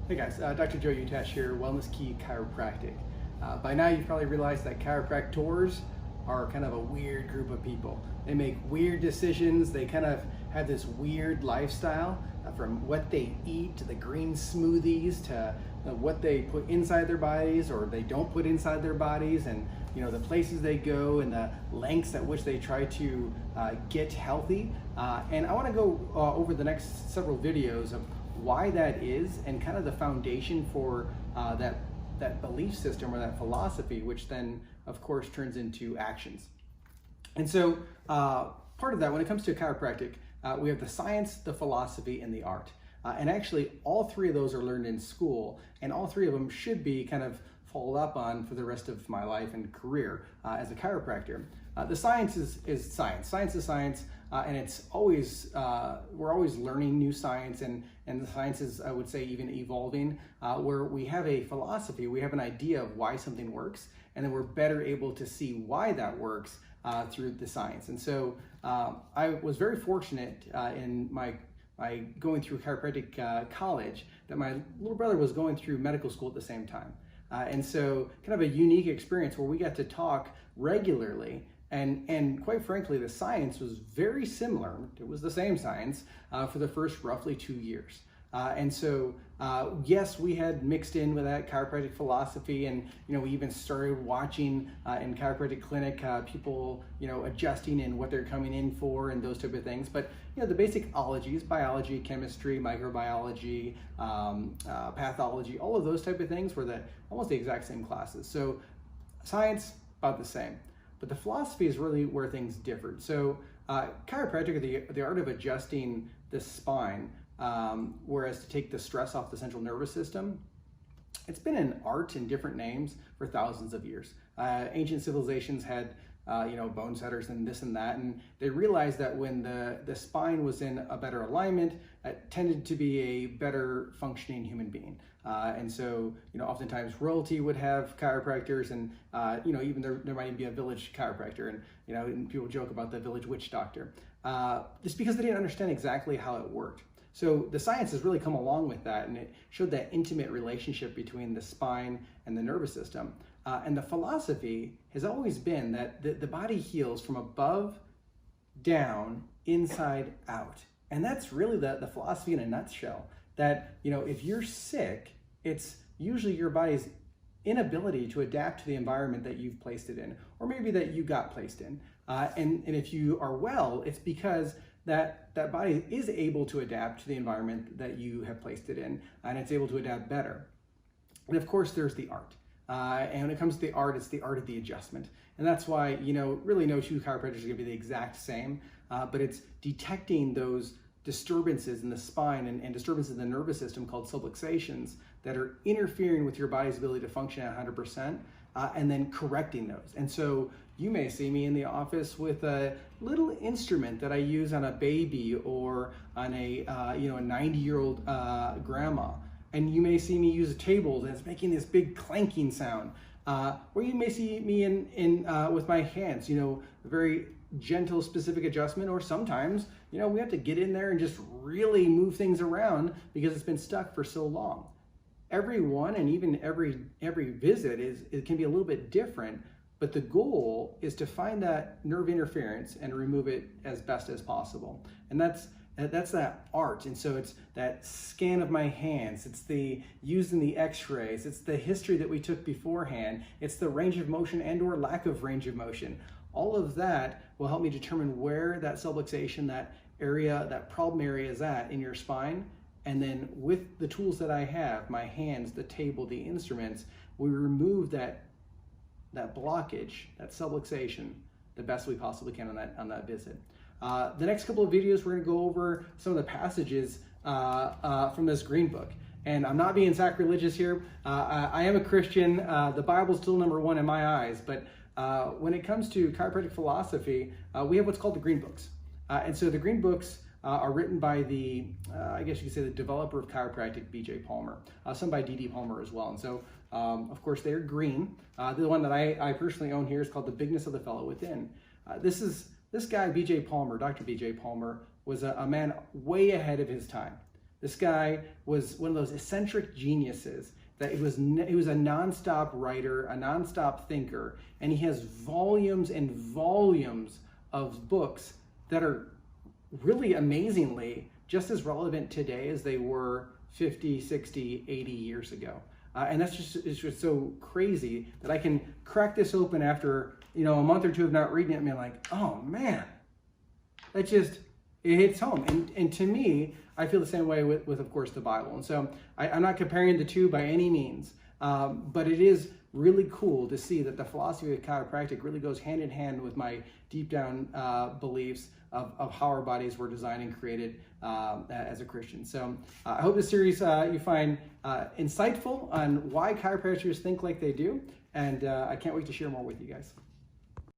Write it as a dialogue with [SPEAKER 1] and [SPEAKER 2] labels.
[SPEAKER 1] Hey guys, Dr. Joe Utash here, Wellness Key Chiropractic. By now you've probably realized that chiropractors are kind of a weird group of people. They make weird decisions, they kind of have this weird lifestyle, from what they eat to the green smoothies to what they put inside their bodies or they don't put inside their bodies, and the places they go and the lengths at which they try to get healthy. And I want to go over the next several videos of why that is and kind of the foundation for that belief system or that philosophy, which then of course turns into actions. And so part of that, when it comes to chiropractic, we have the science, the philosophy, and the art. And actually all three of those are learned in school, and all three of them should be kind of followed up on for the rest of my life and career as a chiropractor. The science is science. Science is science, and it's always, we're always learning new science, and the science is, I would say, even evolving, where we have a philosophy, we have an idea of why something works, and then we're better able to see why that works through the science. And so I was very fortunate in my going through chiropractic college that my little brother was going through medical school at the same time. And so kind of a unique experience where we got to talk regularly, and quite frankly, the science was very similar. It was the same science for the first roughly 2 years. And so, yes, we had mixed in with that chiropractic philosophy, and we even started watching in chiropractic clinic people adjusting in what they're coming in for and those type of things. But the basic ologies, biology, chemistry, microbiology, pathology, all of those type of things were almost the exact same classes. So science about the same, but the philosophy is really where things differed. So chiropractic, or the art of adjusting the spine, whereas to take the stress off the central nervous system, it's been an art in different names for thousands of years. Ancient civilizations had bone setters and this and that, and they realized that when the spine was in a better alignment, it tended to be a better functioning human being. And so, oftentimes royalty would have chiropractors, and even there might even be a village chiropractor, and people joke about the village witch doctor, just because they didn't understand exactly how it worked. So the science has really come along with that, and it showed that intimate relationship between the spine and the nervous system. And the philosophy has always been that the body heals from above, down, inside, out. And that's really the philosophy in a nutshell, that if you're sick, it's usually your body's inability to adapt to the environment that you've placed it in, or maybe that you got placed in. And if you are well, it's because that body is able to adapt to the environment that you have placed it in, and it's able to adapt better. And of course, there's the art. And when it comes to the art, it's the art of the adjustment. And that's why, really no two chiropractors are gonna be the exact same, but it's detecting those disturbances in the spine and disturbances in the nervous system called subluxations that are interfering with your body's ability to function at 100%, and then correcting those. And so you may see me in the office with a little instrument that I use on a baby or on a 90-year-old grandma. And you may see me use a table and it's making this big clanking sound. Or you may see me with my hands, a very gentle, specific adjustment. Or sometimes, we have to get in there and just really move things around because it's been stuck for so long. Everyone, and even every visit, it can be a little bit different, but the goal is to find that nerve interference and remove it as best as possible. And that's that art. And so it's that scan of my hands, it's the using the x-rays, it's the history that we took beforehand, it's the range of motion and or lack of range of motion. All of that will help me determine where that subluxation, that area, that problem area is at in your spine. And then with the tools that I have, my hands, the table, the instruments, we remove that blockage, that subluxation, the best we possibly can on that visit. The next couple of videos, we're going to go over some of the passages from this green book. And I'm not being sacrilegious here. I am a Christian. The Bible's still number one in my eyes. But when it comes to chiropractic philosophy, we have what's called the green books. And so the green books are written by I guess you could say the developer of chiropractic, B.J. Palmer. Some by D.D. Palmer as well. And so, of course, they're green. The one that I personally own here is called The Bigness of the Fellow Within. This guy, B.J. Palmer, Dr. B.J. Palmer, was a man way ahead of his time. This guy was one of those eccentric geniuses that he was a nonstop writer, a nonstop thinker, and he has volumes and volumes of books that are really amazingly just as relevant today as they were 50, 60, 80 years ago. And it's just so crazy that I can crack this open after, a month or two of not reading it and be like, oh man, it hits home. And to me, I feel the same way with of course, the Bible. And so I'm not comparing the two by any means, but it is really cool to see that the philosophy of chiropractic really goes hand in hand with my deep down beliefs of how our bodies were designed and created as a Christian. So I hope this series you find insightful on why chiropractors think like they do, and I can't wait to share more with you guys.